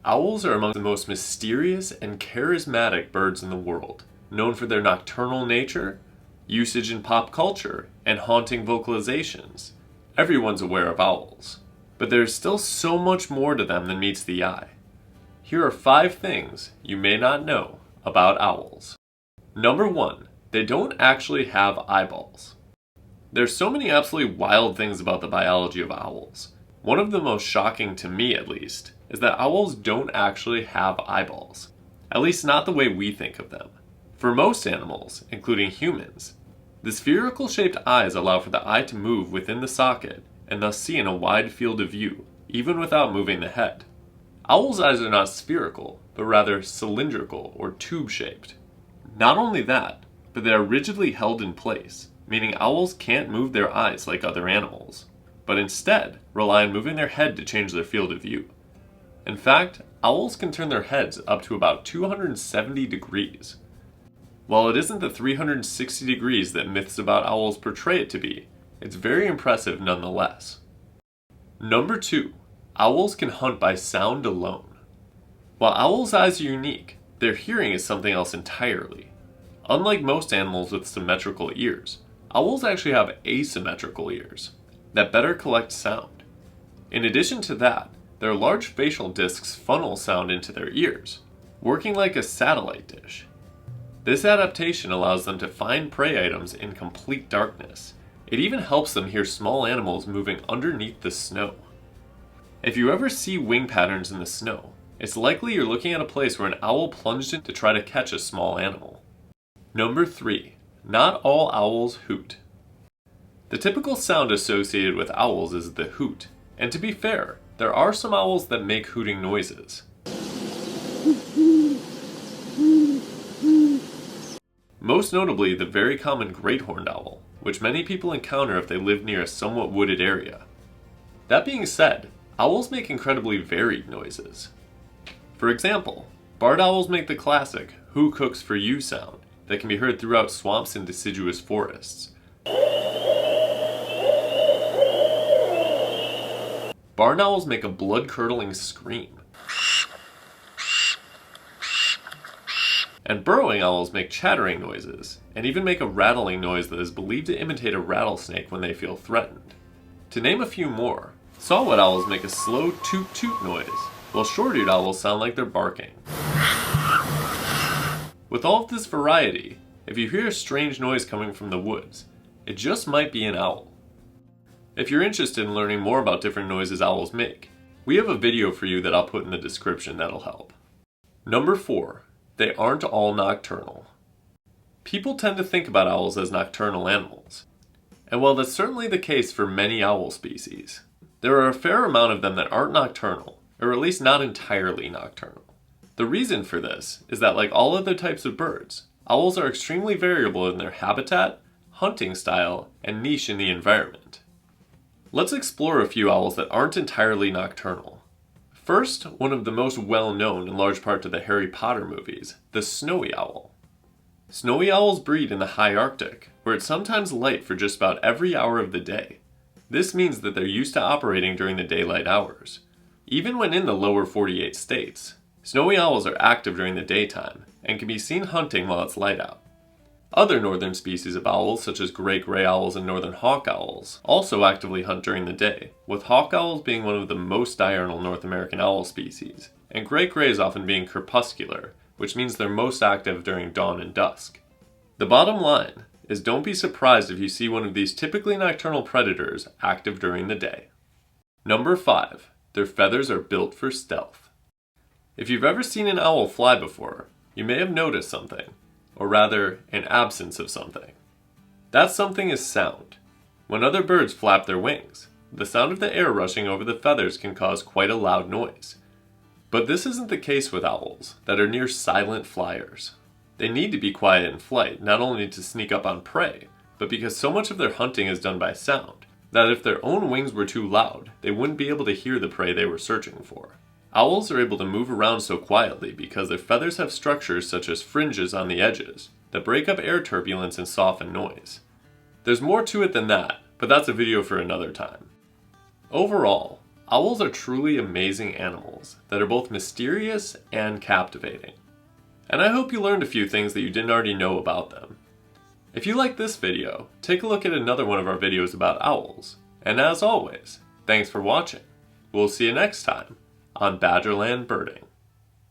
Owls are among the most mysterious and charismatic birds in the world, known for their nocturnal nature, usage in pop culture, and haunting vocalizations. Everyone's aware of owls, but there's still so much more to them than meets the eye. Here are 5 things you may not know about owls. Number 1, they don't actually have eyeballs. There's so many absolutely wild things about the biology of owls. One of the most shocking, to me at least, is that owls don't actually have eyeballs. At least not the way we think of them. For most animals, including humans, the spherical shaped eyes allow for the eye to move within the socket and thus see in a wide field of view, even without moving the head. Owls' eyes are not spherical, but rather cylindrical or tube-shaped. Not only that, but they are rigidly held in place, meaning owls can't move their eyes like other animals, but instead rely on moving their head to change their field of view. In fact, owls can turn their heads up to about 270 degrees. While it isn't the 360 degrees that myths about owls portray it to be, it's very impressive nonetheless. Number 2, owls can hunt by sound alone. While owls' eyes are unique, their hearing is something else entirely. Unlike most animals with symmetrical ears, owls actually have asymmetrical ears that better collect sound. In addition to that, their large facial discs funnel sound into their ears, working like a satellite dish. This adaptation allows them to find prey items in complete darkness. It even helps them hear small animals moving underneath the snow. If you ever see wing patterns in the snow, it's likely you're looking at a place where an owl plunged in to try to catch a small animal. Number 3, not all owls hoot. The typical sound associated with owls is the hoot, and to be fair, there are some owls that make hooting noises. Most notably the very common great horned owl, which many people encounter if they live near a somewhat wooded area. That being said, owls make incredibly varied noises. For example, barred owls make the classic "who cooks for you" sound that can be heard throughout swamps and deciduous forests. Barn owls make a blood-curdling scream. And burrowing owls make chattering noises, and even make a rattling noise that is believed to imitate a rattlesnake when they feel threatened. To name a few more, saw-whet owls make a slow toot-toot noise, while short-eared owls sound like they're barking. With all of this variety, if you hear a strange noise coming from the woods, it just might be an owl. If you're interested in learning more about different noises owls make, we have a video for you that I'll put in the description that'll help. Number 4, they aren't all nocturnal. People tend to think about owls as nocturnal animals. And while that's certainly the case for many owl species, there are a fair amount of them that aren't nocturnal, or at least not entirely nocturnal. The reason for this is that, like all other types of birds, owls are extremely variable in their habitat, hunting style, and niche in the environment. Let's explore a few owls that aren't entirely nocturnal. First, one of the most well-known in large part to the Harry Potter movies, the snowy owl. Snowy owls breed in the high Arctic, where it's sometimes light for just about every hour of the day. This means that they're used to operating during the daylight hours. Even when in the lower 48 states, snowy owls are active during the daytime and can be seen hunting while it's light out. Other northern species of owls, such as great gray owls and northern hawk owls, also actively hunt during the day, with hawk owls being one of the most diurnal North American owl species, and great grays often being crepuscular, which means they're most active during dawn and dusk. The bottom line is don't be surprised if you see one of these typically nocturnal predators active during the day. Number 5, their feathers are built for stealth. If you've ever seen an owl fly before, you may have noticed something. Or rather, an absence of something. That something is sound. When other birds flap their wings, the sound of the air rushing over the feathers can cause quite a loud noise. But this isn't the case with owls, that are near silent flyers. They need to be quiet in flight, not only to sneak up on prey, but because so much of their hunting is done by sound, that if their own wings were too loud, they wouldn't be able to hear the prey they were searching for. Owls are able to move around so quietly because their feathers have structures such as fringes on the edges that break up air turbulence and soften noise. There's more to it than that, but that's a video for another time. Overall, Owls are truly amazing animals that are both mysterious and captivating. And I hope you learned a few things that you didn't already know about them. If you liked this video, take a look at another one of our videos about owls. And as always, thanks for watching. We'll see you next time on Badgerland Birding.